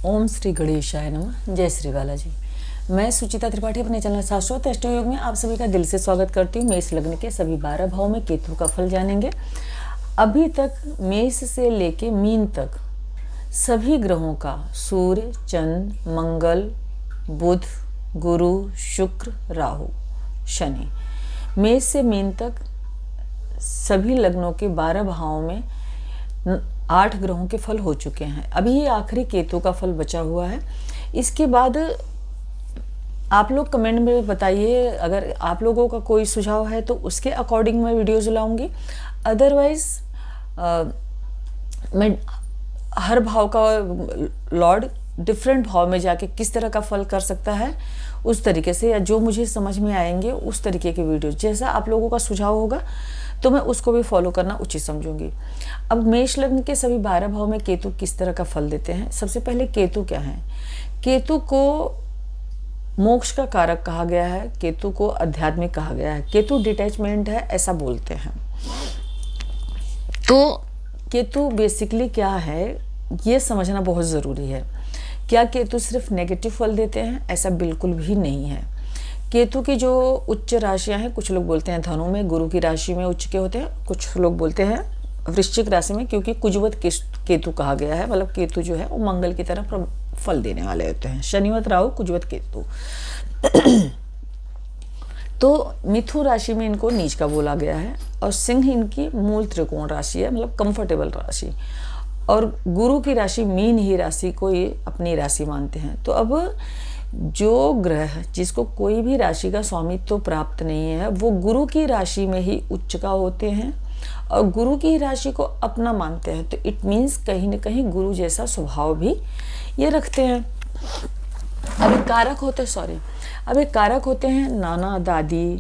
ओम श्री गणेशाय नमः। जय श्री बालाजी। मैं सुचिता त्रिपाठी अपने चैनल शाश्वत अष्टयोग में आप सभी का दिल से स्वागत करती हूँ। मेष लग्न के सभी 12 भाव में केतु का फल जानेंगे। अभी तक मेष से लेके मीन तक सभी ग्रहों का सूर्य, चंद्र, मंगल, बुध, गुरु, शुक्र, राहु, शनि, मेष से मीन तक सभी लग्नों के 12 भावों में 8 ग्रहों के फल हो चुके हैं। अभी ये आखिरी केतु का फल बचा हुआ है। इसके बाद आप लोग कमेंट में बताइए, अगर आप लोगों का कोई सुझाव है तो उसके अकॉर्डिंग मैं वीडियोज़ लाऊंगी। अदरवाइज मैं हर भाव का लॉर्ड डिफरेंट भाव में जाके किस तरह का फल कर सकता है उस तरीके से, या जो मुझे समझ में आएंगे उस तरीके के वीडियो, जैसा आप लोगों का सुझाव होगा तो मैं उसको भी फॉलो करना उचित समझूंगी। अब मेष लग्न के सभी 12 भाव में केतु किस तरह का फल देते हैं। सबसे पहले केतु क्या है। केतु को मोक्ष का कारक कहा गया है, केतु को आध्यात्मिक कहा गया है, केतु डिटैचमेंट है ऐसा बोलते हैं। तो केतु बेसिकली क्या है ये समझना बहुत ज़रूरी है। क्या केतु सिर्फ नेगेटिव फल देते हैं? ऐसा बिल्कुल भी नहीं है। केतु की जो उच्च राशियां हैं, कुछ लोग बोलते हैं धनु में, गुरु की राशि में उच्च के होते हैं, कुछ लोग बोलते हैं वृश्चिक राशि में, क्योंकि कुजवत केतु कहा गया है। मतलब केतु जो है वो मंगल की तरह फल देने वाले होते हैं। शनिवत राहु, कुजवत केतु। तो मिथुन राशि में इनको नीच का बोला गया है, और सिंह इनकी मूल त्रिकोण राशि है, मतलब कंफर्टेबल राशि। और गुरु की राशि मीन ही राशि को ये अपनी राशि मानते हैं। तो अब जो ग्रह जिसको कोई भी राशि का स्वामित्व तो प्राप्त नहीं है, वो गुरु की राशि में ही उच्च का होते हैं और गुरु की राशि को अपना मानते हैं। तो इट मीन्स कहीं ना कहीं गुरु जैसा स्वभाव भी ये रखते हैं। अभी कारक होते हैं नाना दादी,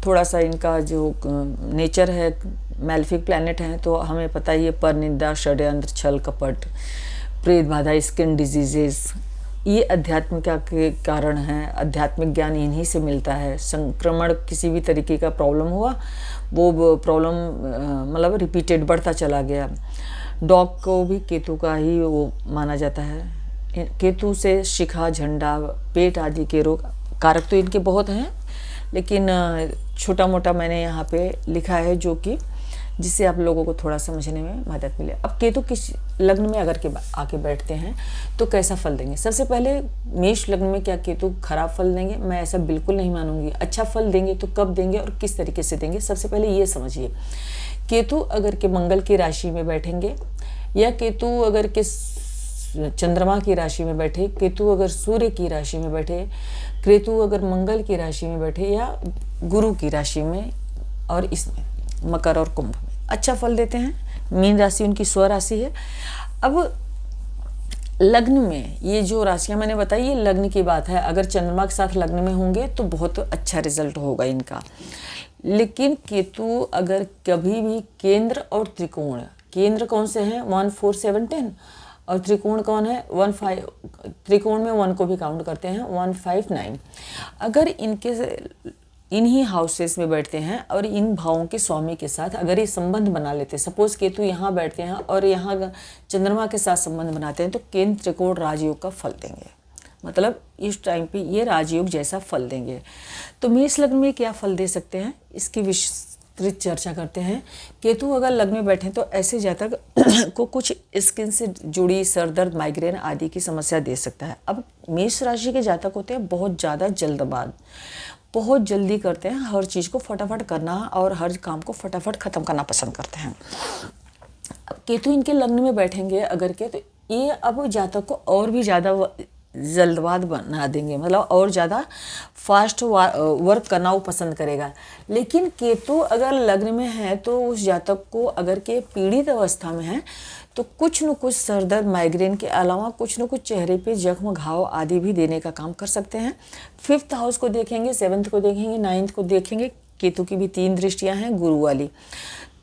थोड़ा सा इनका जो नेचर है मैलेफिक प्लैनेट है, तो हमें पता ही है परनिंदा, षड्यंत्र, छल कपट, प्रेत बाधा, स्किन डिजीजेस, ये अध्यात्मिका के कारण हैं। आध्यात्मिक ज्ञान इन्हीं से मिलता है। संक्रमण, किसी भी तरीके का प्रॉब्लम हुआ, वो प्रॉब्लम मतलब रिपीटेड बढ़ता चला गया। डॉग को भी केतु का ही वो माना जाता है। केतु से शिखा, झंडा, पेट आदि के रोग, कारक तो इनके बहुत हैं, लेकिन छोटा मोटा मैंने यहाँ पे लिखा है जो कि जिससे आप लोगों को थोड़ा समझने में मदद मिले। अब केतु किस लग्न में अगर के आके बैठते हैं तो कैसा फल देंगे। सबसे पहले मेष लग्न में क्या केतु खराब फल देंगे? मैं ऐसा बिल्कुल नहीं मानूंगी। अच्छा फल देंगे तो कब देंगे और किस तरीके से देंगे, सबसे पहले ये समझिए। केतु अगर के मंगल की राशि में बैठेंगे, या केतु अगर के चंद्रमा की राशि में बैठे, केतु अगर सूर्य की राशि में बैठे, केतु अगर मंगल की राशि में बैठे, या गुरु की राशि में, और इसमें मकर और कुंभ में अच्छा फल देते हैं। मीन राशि उनकी स्वराशि है। अब लग्न में ये जो राशियां मैंने बताई, ये लग्न की बात है। अगर चंद्रमा के साथ लग्न में होंगे तो बहुत अच्छा रिजल्ट होगा इनका। लेकिन केतु अगर कभी भी केंद्र और त्रिकोण, केंद्र कौन से हैं 1 4 7 10, और त्रिकोण कौन है 1 5, त्रिकोण में 1 को भी काउंट करते हैं 1 5 9, अगर इनके इन्हीं हाउसेस में बैठते हैं और इन भावों के स्वामी के साथ अगर ये संबंध बना लेते हैं, सपोज केतु यहाँ बैठते हैं और यहाँ चंद्रमा के साथ संबंध बनाते हैं, तो केंद्र त्रिकोण राजयोग का फल देंगे। मतलब इस टाइम पे ये राजयोग जैसा फल देंगे। तो मेष लग्न में क्या फल दे सकते हैं इसकी विस्तृत चर्चा करते हैं। केतु अगर लग्न में बैठे तो ऐसे जातक को कुछ स्किन से जुड़ी सर दर्द, माइग्रेन आदि की समस्या दे सकता है। अब मेष राशि के जातक होते हैं बहुत ज़्यादा जल्दबाज, बहुत जल्दी करते हैं, हर चीज़ को फटाफट करना और हर काम को फटाफट ख़त्म करना पसंद करते हैं। अब केतु इनके लग्न में बैठेंगे अगर के, तो ये अब जातक को और भी ज़्यादा जल्दबाज बना देंगे, मतलब और ज़्यादा फास्ट वर्क करना वो पसंद करेगा। लेकिन केतु अगर लग्न में है तो उस जातक को अगर के पीड़ित अवस्था में है तो कुछ न कुछ सरदर्द, माइग्रेन के अलावा कुछ न कुछ चेहरे पे जख्म, घाव आदि भी देने का काम कर सकते हैं। 5th हाउस को देखेंगे, 7th को देखेंगे, 9th को देखेंगे। केतु की भी 3 दृष्टियां हैं गुरु वाली।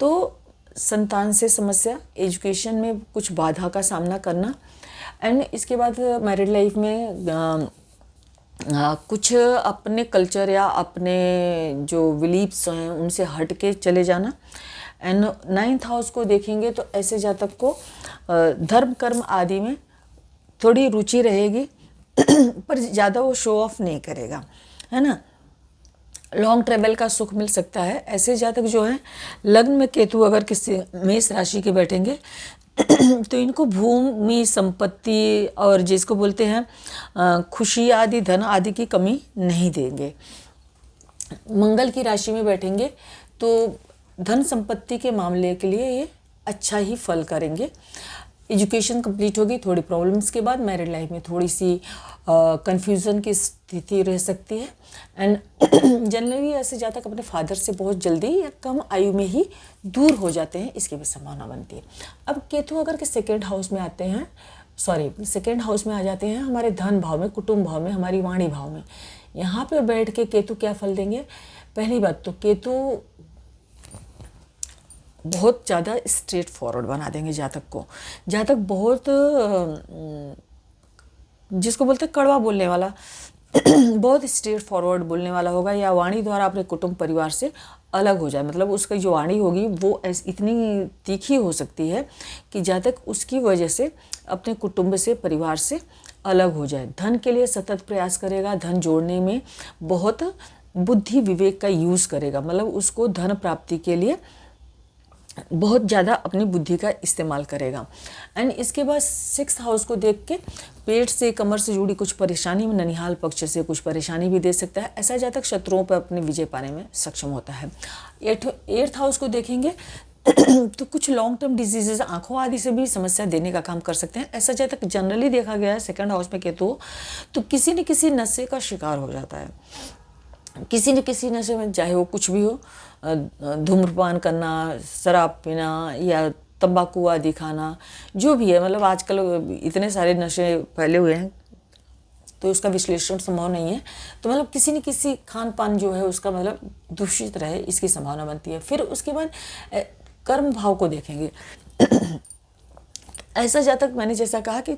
तो संतान से समस्या, एजुकेशन में कुछ बाधा का सामना करना, एंड इसके बाद मैरिड लाइफ में कुछ अपने कल्चर या अपने जो बिलीव्स हैं उनसे हट के चले जाना। एंड 9th हाउस को देखेंगे तो ऐसे जातक को धर्म कर्म आदि में थोड़ी रुचि रहेगी पर ज़्यादा वो शो ऑफ नहीं करेगा, है ना। लॉन्ग ट्रेवल का सुख मिल सकता है। ऐसे जातक जो है लग्न में केतु अगर किसी मेष राशि के बैठेंगे तो इनको भूमि संपत्ति और जिसको बोलते हैं खुशी आदि धन आदि की कमी नहीं देंगे। मंगल की राशि में बैठेंगे तो धन संपत्ति के मामले के लिए ये अच्छा ही फल करेंगे। एजुकेशन कंप्लीट होगी, थोड़ी प्रॉब्लम्स के बाद मैरिड लाइफ में थोड़ी सी कंफ्यूजन की स्थिति रह सकती है। एंड जनरली ऐसे जातक अपने फादर से बहुत जल्दी या कम आयु में ही दूर हो जाते हैं, इसकी भी संभावना बनती है। अब केतु अगर के सेकेंड हाउस में आते हैं, सेकेंड हाउस में आ जाते हैं हमारे धन भाव में, कुटुंब भाव में, हमारी वाणी भाव में, यहाँ पे बैठ के केतु क्या फल देंगे। पहली बात तो केतु बहुत ज़्यादा स्ट्रेट फॉरवर्ड बना देंगे जातक को। जातक बहुत जिसको बोलते हैं कड़वा बोलने वाला बहुत स्ट्रेट फॉरवर्ड बोलने वाला होगा, या वाणी द्वारा अपने कुटुंब परिवार से अलग हो जाए। मतलब उसकी जो वाणी होगी वो इतनी तीखी हो सकती है कि जातक उसकी वजह से अपने कुटुंब से, परिवार से अलग हो जाए। धन के लिए सतत प्रयास करेगा, धन जोड़ने में बहुत बुद्धि विवेक का यूज़ करेगा। मतलब उसको धन प्राप्ति के लिए बहुत ज़्यादा अपनी बुद्धि का इस्तेमाल करेगा। एंड इसके बाद 6th हाउस को देख के पेट से, कमर से जुड़ी कुछ परेशानी में, ननिहाल पक्ष से कुछ परेशानी भी दे सकता है। ऐसा जातक शत्रुओं पर अपनी विजय पाने में सक्षम होता है। 8th हाउस को देखेंगे तो कुछ लॉन्ग टर्म डिजीजेज, आंखों आदि से भी समस्या देने का काम कर सकते हैं। ऐसा जातक जनरली देखा गया है सेकंड हाउस में केतु तो किसी न किसी नशे का शिकार हो जाता है। किसी न किसी नशे में, चाहे वो कुछ भी हो, धूम्रपान करना, शराब पीना या तंबाकू आदि खाना, जो भी है। मतलब आजकल इतने सारे नशे फैले हुए हैं तो उसका विश्लेषण संभव नहीं है। तो मतलब किसी न किसी खान पान जो है उसका मतलब दूषित रहे, इसकी संभावना बनती है। फिर उसके बाद कर्म भाव को देखेंगे। ऐसा जातक मैंने जैसा कहा कि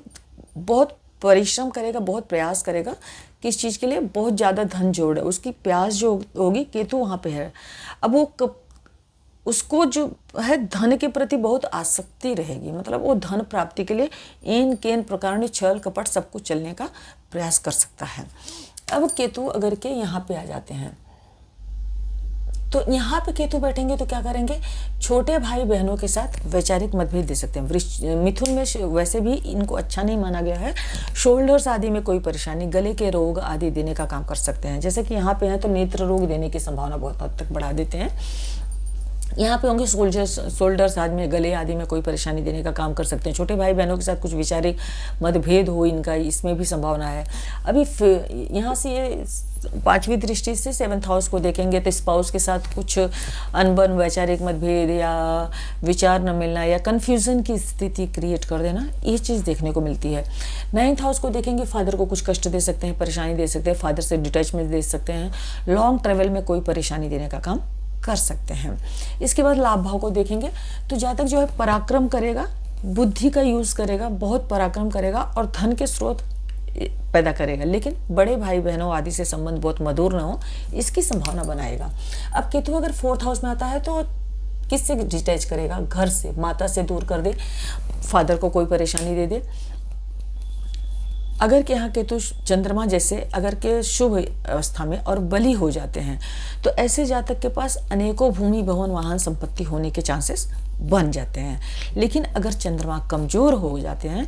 बहुत परिश्रम करेगा, बहुत प्रयास करेगा, किस चीज़ के लिए, बहुत ज़्यादा धन जोड़ है, उसकी प्यास जो होगी, केतु वहाँ पे है। अब वो उसको जो है धन के प्रति बहुत आसक्ति रहेगी। मतलब वो धन प्राप्ति के लिए इन केन प्रकार छल कपट सब कुछ चलने का प्रयास कर सकता है। अब केतु अगर के यहाँ पे आ जाते हैं तो यहाँ पे केतु बैठेंगे तो क्या करेंगे, छोटे भाई बहनों के साथ वैचारिक मतभेद दे सकते हैं। मिथुन में वैसे भी इनको अच्छा नहीं माना गया है। शोल्डर्स आदि में कोई परेशानी, गले के रोग आदि देने का काम कर सकते हैं। जैसे कि यहाँ पे हैं तो नेत्र रोग देने की संभावना बहुत हद तक बढ़ा देते हैं। यहाँ पे होंगे शोल्डर्स आदि में, गले आदि में कोई परेशानी देने का काम कर सकते हैं। छोटे भाई बहनों के साथ कुछ वैचारिक मतभेद हो इनका, इसमें भी संभावना है। अभी यहाँ से ये 5वीं दृष्टि से 7th हाउस को देखेंगे तो स्पाउस के साथ कुछ अनबन, वैचारिक मतभेद या विचार न मिलना या कन्फ्यूज़न की स्थिति क्रिएट कर देना, ये चीज़ देखने को मिलती है। 9th हाउस को देखेंगे, फादर को कुछ कष्ट दे सकते हैं, परेशानी दे सकते हैं, फादर से डिटैचमेंट दे सकते हैं, लॉन्ग ट्रेवल में कोई परेशानी देने का काम कर सकते हैं। इसके बाद लाभ भाव को देखेंगे तो जातक जो है पराक्रम करेगा, बुद्धि का यूज़ करेगा, बहुत पराक्रम करेगा और धन के स्रोत पैदा करेगा। लेकिन बड़े भाई बहनों आदि से संबंध बहुत मधुर न हो, इसकी संभावना बनाएगा। अब केतु अगर 4th हाउस में आता है तो किससे डिटैच करेगा, घर से, माता से दूर कर दे, फादर को कोई परेशानी दे दे। अगर के यहाँ केतु चंद्रमा जैसे अगर के शुभ अवस्था में और बली हो जाते हैं तो ऐसे जातक के पास अनेकों भूमि, भवन, वाहन, संपत्ति होने के चांसेस बन जाते हैं। लेकिन अगर चंद्रमा कमज़ोर हो जाते हैं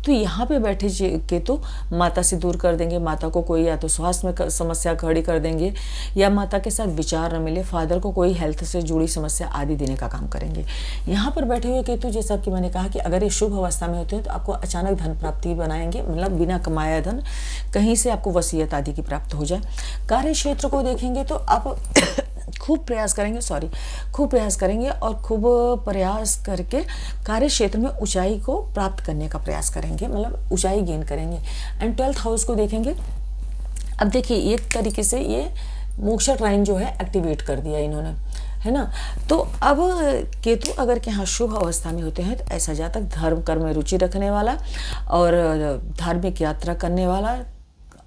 तो यहाँ पे बैठे केतु माता से दूर कर देंगे। माता को कोई या तो स्वास्थ्य में समस्या खड़ी कर देंगे या माता के साथ विचार न मिले, फादर को कोई हेल्थ से जुड़ी समस्या आदि देने का काम करेंगे। यहाँ पर बैठे हुए केतु, जैसा कि मैंने कहा कि अगर ये शुभ अवस्था में होते हैं तो आपको अचानक धन प्राप्ति बनाएंगे। मतलब बिना कमाया धन कहीं से आपको वसीयत आदि की प्राप्त हो जाए। कार्य क्षेत्र को देखेंगे तो आप खूब प्रयास करेंगे और खूब प्रयास करके कार्य क्षेत्र में ऊंचाई को प्राप्त करने का प्रयास करेंगे, मतलब ऊंचाई गेन करेंगे। एंड 12th हाउस को देखेंगे। अब देखिए एक तरीके से ये मोक्ष ट्राइन जो है एक्टिवेट कर दिया इन्होंने, है ना। तो अब केतु अगर के यहाँ शुभ अवस्था में होते हैं तो ऐसा जातक धर्म कर्म में रुचि रखने वाला और धार्मिक यात्रा करने वाला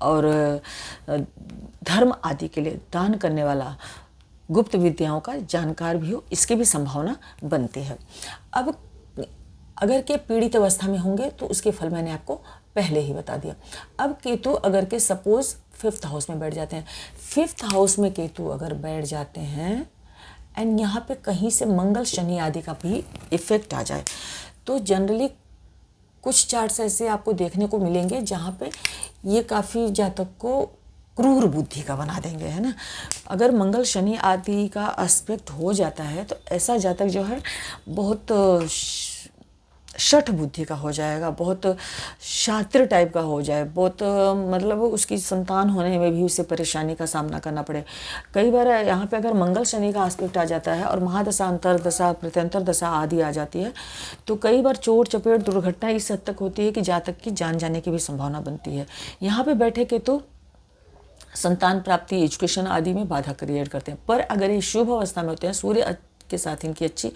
और धर्म आदि के लिए दान करने वाला, गुप्त विद्याओं का जानकार भी हो, इसकी भी संभावना बनती है। अब अगर के पीड़ित अवस्था में होंगे तो उसके फल मैंने आपको पहले ही बता दिया। अब केतु अगर के सपोज 5th हाउस में बैठ जाते हैं, 5th हाउस में केतु अगर बैठ जाते हैं एंड यहाँ पे कहीं से मंगल शनि आदि का भी इफेक्ट आ जाए, तो जनरली कुछ चार्ट्स ऐसे आपको देखने को मिलेंगे जहाँ पे ये काफ़ी जातक को क्रूर बुद्धि का बना देंगे, है ना। अगर मंगल शनि आदि का एस्पेक्ट हो जाता है तो ऐसा जातक जो है बहुत शठ बुद्धि का हो जाएगा, बहुत शातिर टाइप का हो जाए, बहुत मतलब उसकी संतान होने में भी उसे परेशानी का सामना करना पड़े। कई बार यहाँ पे अगर मंगल शनि का एस्पेक्ट आ जाता है और महादशा, अंतरदशा, प्रत्यंतर दशा आदि आ जाती है तो कई बार चोट चपेट दुर्घटना इस हद तक होती है कि जातक की जान जाने की भी संभावना बनती है। यहाँ पे बैठे के तो संतान प्राप्ति, एजुकेशन आदि में बाधा क्रिएट करते हैं। पर अगर ये शुभ अवस्था में होते हैं, सूर्य के साथ इनकी अच्छी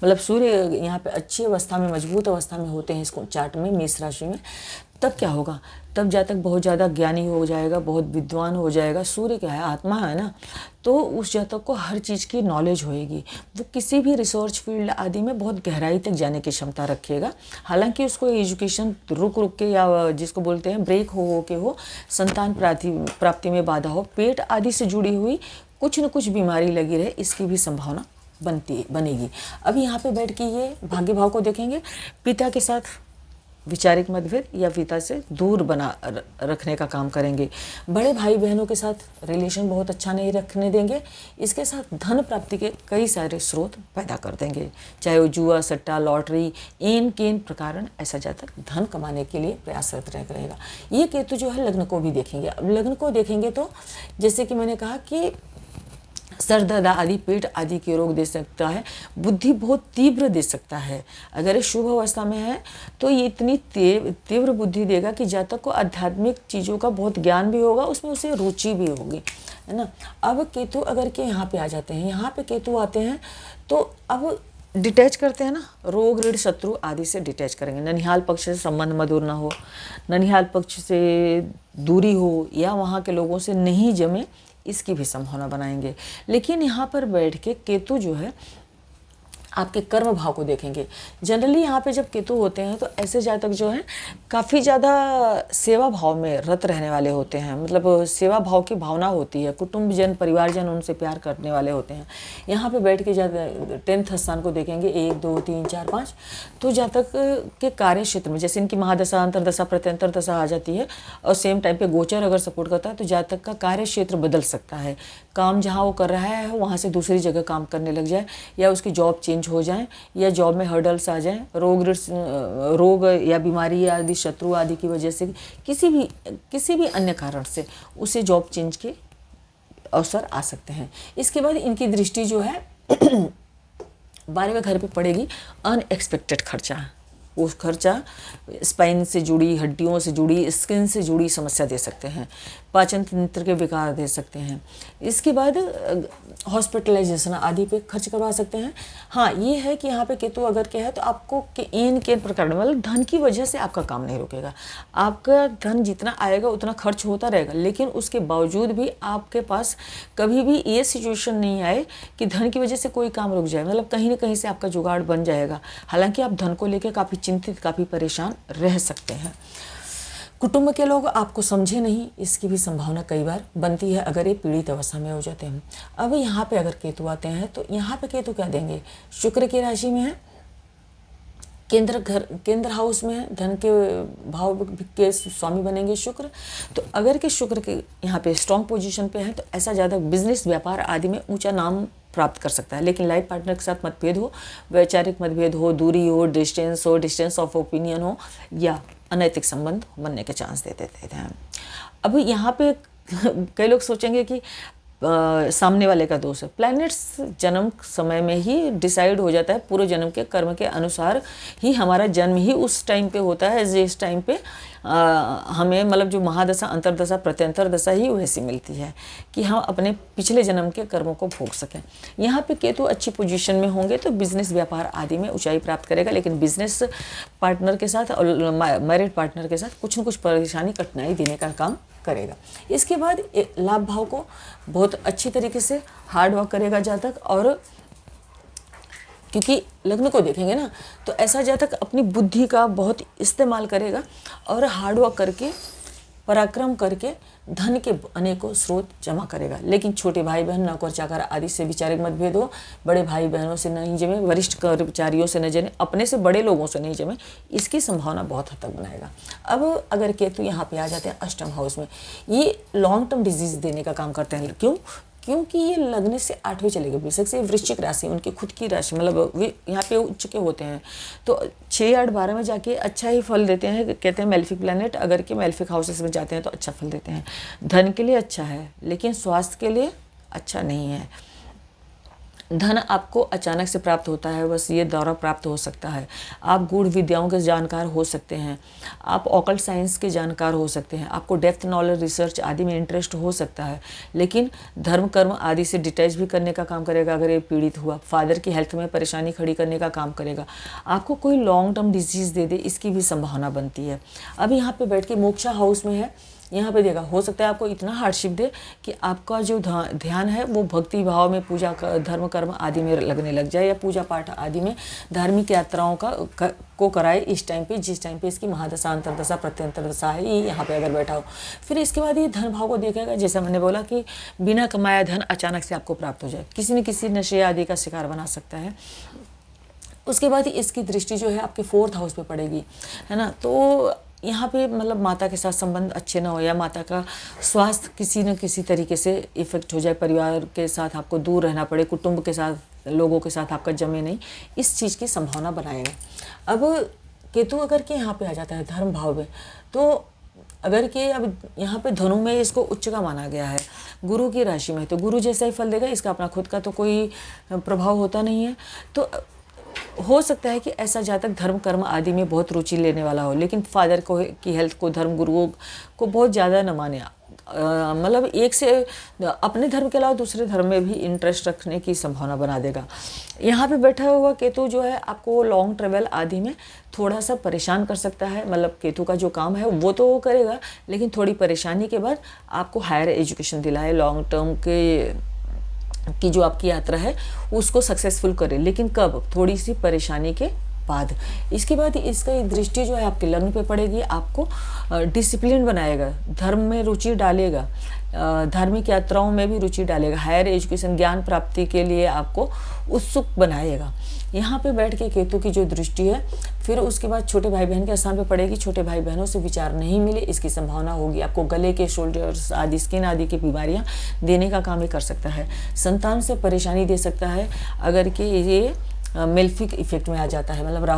मतलब सूर्य यहाँ पे अच्छी अवस्था में, मजबूत अवस्था में होते हैं इसको चार्ट में, मेष राशि में, तब क्या होगा, तब जातक बहुत ज़्यादा ज्ञानी हो जाएगा, बहुत विद्वान हो जाएगा। सूर्य क्या है, आत्मा है ना, तो उस जातक को हर चीज़ की नॉलेज होएगी। वो किसी भी रिसर्च फील्ड आदि में बहुत गहराई तक जाने की क्षमता रखेगा। हालांकि उसको एजुकेशन रुक रुक के या जिसको बोलते हैं ब्रेक हो के हो, संतान प्राप्ति में बाधा हो, पेट आदि से जुड़ी हुई कुछ न कुछ बीमारी लगी रहे, इसकी भी संभावना बनेगी। अब यहाँ पे बैठ के ये भाग्य भाव को देखेंगे, पिता के साथ वैचारिक मतभेद या पिता से दूर बना रखने का काम करेंगे। बड़े भाई बहनों के साथ रिलेशन बहुत अच्छा नहीं रखने देंगे। इसके साथ धन प्राप्ति के कई सारे स्रोत पैदा कर देंगे, चाहे वो जुआ, सट्टा, लॉटरी, एन केन प्रकार ऐसा जातक धन कमाने के लिए प्रयासरत रहेगा। ये केतु जो है लग्न को भी देखेंगे। अब लग्न को देखेंगे तो जैसे कि मैंने कहा कि सर दर्द आदि, पेट आदि के रोग दे सकता है, बुद्धि बहुत तीव्र दे सकता है। अगर ये शुभ अवस्था में है तो ये इतनी तीव्र बुद्धि देगा कि जातक को आध्यात्मिक चीज़ों का बहुत ज्ञान भी होगा, उसमें उसे रुचि भी होगी, है ना। अब केतु अगर के यहाँ पे आ जाते हैं, यहाँ पे केतु आते हैं तो अब डिटैच करते हैं ना, रोग ऋण शत्रु आदि से डिटैच करेंगे। ननिहाल पक्ष से संबंध मधुर ना हो, ननिहाल पक्ष से दूरी हो या वहाँ के लोगों से नहीं जमे, इसकी भी संभावना बनाएंगे। लेकिन यहाँ पर बैठ के केतु जो है आपके कर्म भाव को देखेंगे। जनरली यहाँ पे जब केतु होते हैं तो ऐसे जातक जो हैं काफ़ी ज़्यादा सेवा भाव में रत रहने वाले होते हैं, मतलब सेवा भाव की भावना होती है, कुटुंबजन, परिवारजन उनसे प्यार करने वाले होते हैं। यहाँ पे बैठ के ज़्यादा 10th स्थान को देखेंगे, 1 2 3 4 5, तो जातक के कार्य क्षेत्र में जैसे इनकी महादशा, अंतरदशा, प्रत्यंतर दशा आ जाती है और सेम टाइम पे गोचर अगर सपोर्ट करता है तो जातक का कार्य क्षेत्र बदल सकता है। काम जहाँ वो कर रहा है वहाँ से दूसरी जगह काम करने लग जाए, या उसकी जॉब चेंज हो जाए, या जॉब में हर्डल्स आ जाएं, रोग या बीमारी आदि, शत्रु आदि की वजह से, किसी भी अन्य कारण से उसे जॉब चेंज के अवसर आ सकते हैं। इसके बाद इनकी दृष्टि जो है 12वें घर पे पड़ेगी, अनएक्सपेक्टेड खर्चा। वो खर्चा स्पाइन से जुड़ी, हड्डियों से जुड़ी, स्किन से जुड़ी समस्या दे सकते हैं, पाचन तंत्र के विकार दे सकते हैं। इसके बाद हॉस्पिटलाइजेशन आदि पे खर्च करवा सकते हैं। हाँ, ये है कि यहाँ पे केतु अगर क्या है तो आपको के प्रकार मतलब धन की वजह से आपका काम नहीं रुकेगा। आपका धन जितना आएगा उतना खर्च होता रहेगा, लेकिन उसके बावजूद भी आपके पास कभी भी ये सिचुएशन नहीं आए कि धन की वजह से कोई काम रुक जाए, मतलब कहीं ना कहीं से आपका जुगाड़ बन जाएगा। हालांकि आप धन को लेकर काफ़ी चिंतित, काफ़ी परेशान रह सकते हैं। कुटुंब के लोग आपको समझे नहीं, इसकी भी संभावना कई बार बनती है अगर ये पीड़ित अवस्था में हो जाते हैं। अब यहाँ पे अगर केतु आते हैं तो यहाँ पे केतु क्या देंगे, शुक्र की राशि में है, केंद्र हाउस में है, धन के भाव के स्वामी बनेंगे शुक्र। तो अगर के शुक्र के यहाँ पे स्ट्रॉन्ग पोजीशन पे है तो ऐसा ज़्यादा बिजनेस, व्यापार आदि में ऊंचा नाम प्राप्त कर सकता है। लेकिन लाइफ पार्टनर के साथ मतभेद हो, वैचारिक मतभेद हो, दूरी हो, डिस्टेंस ऑफ ओपिनियन हो, या अनैतिक संबंध बनने के चांस दे देते हैं। अब यहाँ पे कई लोग सोचेंगे कि सामने वाले का दोष है। प्लैनेट्स जन्म समय में ही डिसाइड हो जाता है, पूर्व जन्म के कर्म के अनुसार ही हमारा जन्म ही उस टाइम पे होता है जिस टाइम पे हमें मतलब जो महादशा, अंतरदशा, प्रत्यंतर दशा ही वैसी मिलती है कि हम अपने पिछले जन्म के कर्मों को भोग सकें। यहाँ पे केतु अच्छी पोजीशन में होंगे तो बिजनेस, व्यापार आदि में ऊंचाई प्राप्त करेगा, लेकिन बिजनेस पार्टनर के साथ और मैरिड पार्टनर के साथ कुछ न कुछ परेशानी, कठिनाई देने का काम करेगा। इसके बाद लाभ भाव को बहुत अच्छी तरीके से हार्ड वर्क करेगा जातक, और क्योंकि लग्न को देखेंगे ना, तो ऐसा जातक अपनी बुद्धि का बहुत इस्तेमाल करेगा और हार्डवर्क करके, पराक्रम करके धन के अनेकों स्रोत जमा करेगा। लेकिन छोटे भाई बहन, नौकर चाकर आदि से विचारिक मतभेद हो, बड़े भाई बहनों से नहीं जमे, वरिष्ठ कर्मचारियों से न जमे, अपने से बड़े लोगों से नहीं जमे, इसकी संभावना बहुत हद तक बनाएगा। अब अगर केतु यहाँ पे आ जाते हैं अष्टम हाउस में, ये लॉन्ग टर्म डिजीज देने का काम करते हैं। क्यों? क्योंकि ये लग्न से 8वें चले गए, वृश्चिक से वृश्चिक राशि उनकी खुद की राशि, मतलब वे यहाँ पे उच्च के होते हैं, तो 6, 8, 12 में जाके अच्छा ही फल देते हैं। कहते हैं मेलेफिक प्लैनेट अगर के मेलेफिक हाउसेस में जाते हैं तो अच्छा फल देते हैं। धन के लिए अच्छा है, लेकिन स्वास्थ्य के लिए अच्छा नहीं है। धन आपको अचानक से प्राप्त होता है, बस ये दौरा प्राप्त हो सकता है। आप गूढ़ विद्याओं के जानकार हो सकते हैं, आप ऑकल्ट साइंस के जानकार हो सकते हैं, आपको डेप्थ नॉलेज, रिसर्च आदि में इंटरेस्ट हो सकता है, लेकिन धर्म कर्म आदि से डिटैच भी करने का काम करेगा। अगर ये पीड़ित हुआ, फादर की हेल्थ में परेशानी खड़ी करने का काम करेगा। आपको कोई लॉन्ग टर्म डिजीज़ दे दे, इसकी भी संभावना बनती है। अब यहाँ पे बैठ के मोक्षा हाउस में है, यहाँ पे देखा हो सकता है आपको इतना हार्डशिप दे कि आपका जो ध्यान है वो भक्ति भाव में, पूजा धर्म कर्म आदि में लगने लग जाए, या पूजा पाठ आदि में, धार्मिक यात्राओं को कराए इस टाइम पे, जिस टाइम पे इसकी महादशा, अंतरदशा, प्रत्यंतर दशा है, ये यहाँ पे अगर बैठा हो। फिर इसके बाद ये धन भाव को देखेगा, जैसा मैंने बोला कि बिना कमाया धन अचानक से आपको प्राप्त हो जाए, किसी न किसी नशे आदि का शिकार बना सकता है। उसके बाद इसकी दृष्टि जो है आपके 4th हाउस पे पड़ेगी, है ना। तो यहाँ पे मतलब माता के साथ संबंध अच्छे ना हो, या माता का स्वास्थ्य किसी न किसी तरीके से इफेक्ट हो जाए, परिवार के साथ आपको दूर रहना पड़े, कुटुंब के साथ, लोगों के साथ आपका जमे नहीं, इस चीज़ की संभावना बनाएगा। अब केतु अगर के यहाँ पे आ जाता है धर्म भाव में, तो अगर के अब यहाँ पे धनु में इसको उच्च का माना गया है, गुरु की राशि में, तो गुरु जैसा ही फल देगा, इसका अपना खुद का तो कोई प्रभाव होता नहीं है। तो हो सकता है कि ऐसा जातक धर्म कर्म आदि में बहुत रुचि लेने वाला हो, लेकिन फादर को की हेल्थ को, धर्म गुरुओं को बहुत ज़्यादा न माने, मतलब एक से अपने धर्म के अलावा दूसरे धर्म में भी इंटरेस्ट रखने की संभावना बना देगा। यहाँ पे बैठा हुआ केतु जो है आपको लॉन्ग ट्रेवल आदि में थोड़ा सा परेशान कर सकता है। मतलब केतु का जो काम है वो तो वो करेगा, लेकिन थोड़ी परेशानी के बाद आपको हायर एजुकेशन दिलाए, लॉन्ग टर्म की जो आपकी यात्रा है उसको सक्सेसफुल करे, लेकिन कब? थोड़ी सी परेशानी के बाद। इसके बाद इसका दृष्टि जो है आपके लग्न पे पड़ेगी, आपको डिसिप्लिन बनाएगा, धर्म में रुचि डालेगा, धार्मिक यात्राओं में भी रुचि डालेगा, हायर एजुकेशन ज्ञान प्राप्ति के लिए आपको उत्सुक बनाएगा। यहाँ पे बैठ के केतु की जो दृष्टि है, फिर उसके बाद छोटे भाई बहन के स्थान पे पड़ेगी। छोटे भाई बहनों से विचार नहीं मिले, इसकी संभावना होगी। आपको गले के, शोल्डर्स आदि, स्किन आदि की बीमारियाँ देने का काम ही कर सकता है। संतान से परेशानी दे सकता है अगर कि ये मेलेफिक इफेक्ट में आ जाता है, मतलब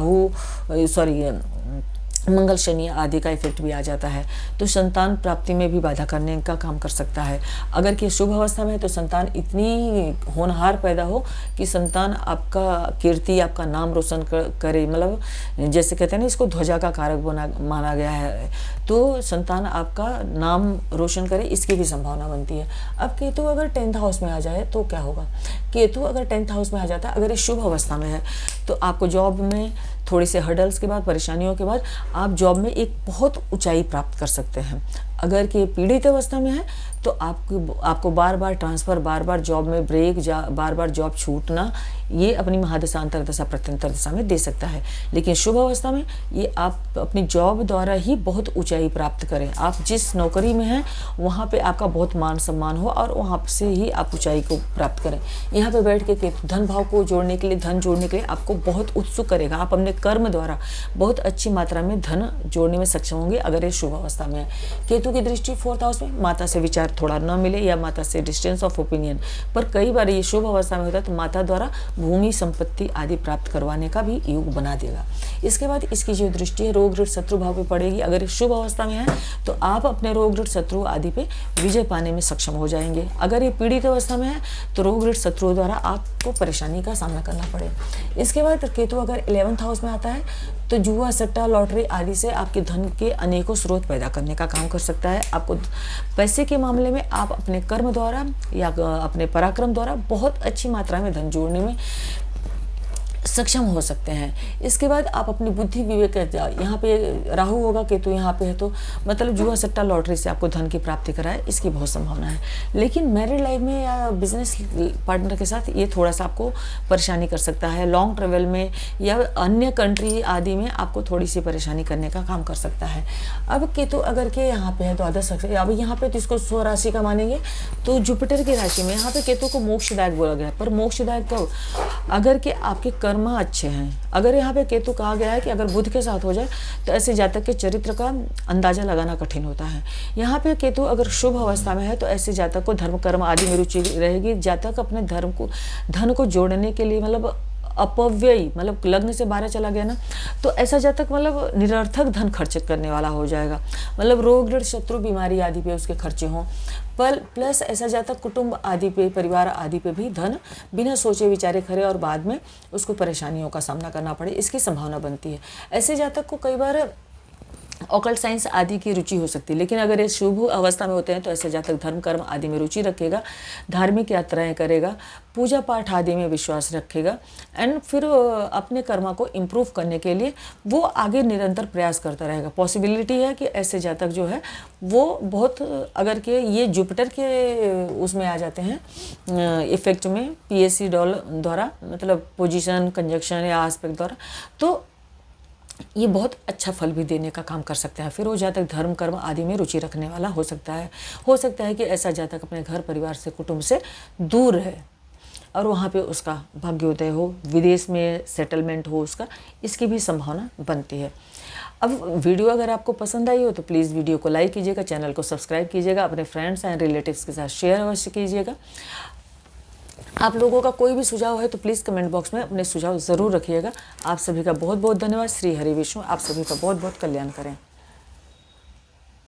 मंगल शनि आदि का इफेक्ट भी आ जाता है, तो संतान प्राप्ति में भी बाधा करने का काम कर सकता है। अगर कि शुभ अवस्था में है तो संतान इतनी होनहार पैदा हो कि संतान आपका कीर्ति, आपका नाम रोशन करे, मतलब जैसे कहते हैं ना, इसको ध्वजा का कारक माना गया है, तो संतान आपका नाम रोशन करे, इसकी भी संभावना बनती है। अब केतु अगर 10th हाउस में आ जाए तो क्या होगा? केतु अगर 10th हाउस में आ जाता है, अगर ये शुभ अवस्था में है, तो आपको जॉब में थोड़ी से हर्डल्स के बाद, परेशानियों के बाद आप जॉब में एक बहुत ऊंचाई प्राप्त कर सकते हैं। अगर कि पीड़ित अवस्था में है तो आपको बार बार ट्रांसफ़र, बार बार जॉब में ब्रेक, बार बार जॉब छूटना, ये अपनी महादशा, अंतरदशा, प्रत्यंतर दशा में दे सकता है। लेकिन शुभ अवस्था में ये आप अपनी जॉब द्वारा ही बहुत ऊंचाई प्राप्त करें। आप जिस नौकरी में हैं वहाँ पे आपका बहुत मान सम्मान हो और वहाँ से ही आप ऊंचाई को प्राप्त करें। यहाँ पे बैठ के धन भाव को जोड़ने के लिए, धन जोड़ने के लिए आपको बहुत उत्सुक करेगा। आप अपने कर्म द्वारा बहुत अच्छी मात्रा में धन जोड़ने में सक्षम होंगे अगर ये शुभ अवस्था में है। केतु की दृष्टि 4th हाउस में, माता से विचार थोड़ा न मिले या माता से डिस्टेंस ऑफ ओपिनियन, पर कई बार ये शुभ अवस्था में होता है तो माता द्वारा भूमि, संपत्ति आदि प्राप्त करवाने का भी योग बना देगा। इसके बाद इसकी जो दृष्टि है रोग ऋण शत्रु भाव पे पड़ेगी। अगर शुभ अवस्था में है तो आप अपने रोग ऋण शत्रु आदि पे विजय पाने में सक्षम हो जाएंगे। अगर ये पीड़ित अवस्था में है तो रोग ऋण शत्रुओं द्वारा आपको परेशानी का सामना करना पड़े। इसके बाद केतु अगर 11th हाउस में आता है तो जुआ, सट्टा, लॉटरी आदि से आपके धन के अनेकों स्रोत पैदा करने का काम कर सकता है। आपको पैसे के मामले में आप अपने कर्म द्वारा या अपने पराक्रम द्वारा बहुत अच्छी मात्रा में धन जोड़ने में सक्षम हो सकते हैं। इसके बाद आप अपनी बुद्धि विवेक, यहाँ पे राहु होगा, केतु यहाँ पे है, तो मतलब जुआ सट्टा लॉटरी से आपको धन की प्राप्ति कराए, इसकी बहुत संभावना है। लेकिन मैरिड लाइफ में या बिजनेस पार्टनर के साथ ये थोड़ा सा आपको परेशानी कर सकता है। लॉन्ग ट्रेवल में या अन्य कंट्री आदि में आपको थोड़ी सी परेशानी करने का काम कर सकता है। अब केतु अगर के यहाँ पे है तो द्वादश, अब यहाँ पे तो इसको स्व राशि का मानेंगे, तो जुपिटर की राशि में यहाँ पे केतु को मोक्षदायक बोला गया है। पर मोक्षदायक कब? अगर के आपके कर्म अच्छे हैं। अगर यहाँ पे केतु कहा गया है कि अगर बुध के साथ हो जाए तो ऐसे जातक के चरित्र का अंदाजा लगाना कठिन होता है। यहाँ पे केतु अगर शुभ अवस्था में है तो ऐसे जातक को धर्म कर्म आदि में रुचि रहेगी। जातक अपने धर्म को, धन को जोड़ने के लिए, मतलब अपव्ययी, मतलब लग्न से 12 चला गया ना, तो ऐसा जातक मतलब निरर्थक धन खर्च करने वाला हो जाएगा। मतलब रोग ऋण शत्रु बीमारी आदि पे उसके खर्चे हों। पर प्लस ऐसा जातक कुटुंब आदि पे, परिवार आदि पे भी धन बिना सोचे विचारे करे और बाद में उसको परेशानियों का सामना करना पड़े, इसकी संभावना बनती है। ऐसे जातक को कई बार ऑकल्ट साइंस आदि की रुचि हो सकती है। लेकिन अगर ये शुभ अवस्था में होते हैं तो ऐसे जातक धर्म कर्म आदि में रुचि रखेगा, धार्मिक यात्राएं करेगा, पूजा पाठ आदि में विश्वास रखेगा, एंड फिर अपने कर्मा को इम्प्रूव करने के लिए वो आगे निरंतर प्रयास करता रहेगा। पॉसिबिलिटी है कि ऐसे जातक जो है वो बहुत, अगर के ये जुपिटर के उसमें आ जाते हैं इफेक्ट में, PSC द्वारा, मतलब पोजीशन कंजक्शन या आस्पेक्ट द्वारा, तो ये बहुत अच्छा फल भी देने का काम कर सकते हैं। फिर वो जातक धर्म कर्म आदि में रुचि रखने वाला हो सकता है। हो सकता है कि ऐसा जातक अपने घर परिवार से, कुटुंब से दूर है और वहाँ पे उसका भाग्योदय हो, विदेश में सेटलमेंट हो उसका, इसकी भी संभावना बनती है। अब वीडियो अगर आपको पसंद आई हो तो प्लीज़ वीडियो को लाइक कीजिएगा, चैनल को सब्सक्राइब कीजिएगा, अपने फ्रेंड्स एंड रिलेटिव्स के साथ शेयर अवश्य कीजिएगा। आप लोगों का कोई भी सुझाव है तो प्लीज़ कमेंट बॉक्स में अपने सुझाव ज़रूर रखिएगा। आप सभी का बहुत बहुत धन्यवाद। श्री हरि विष्णु आप सभी का बहुत बहुत कल्याण करें।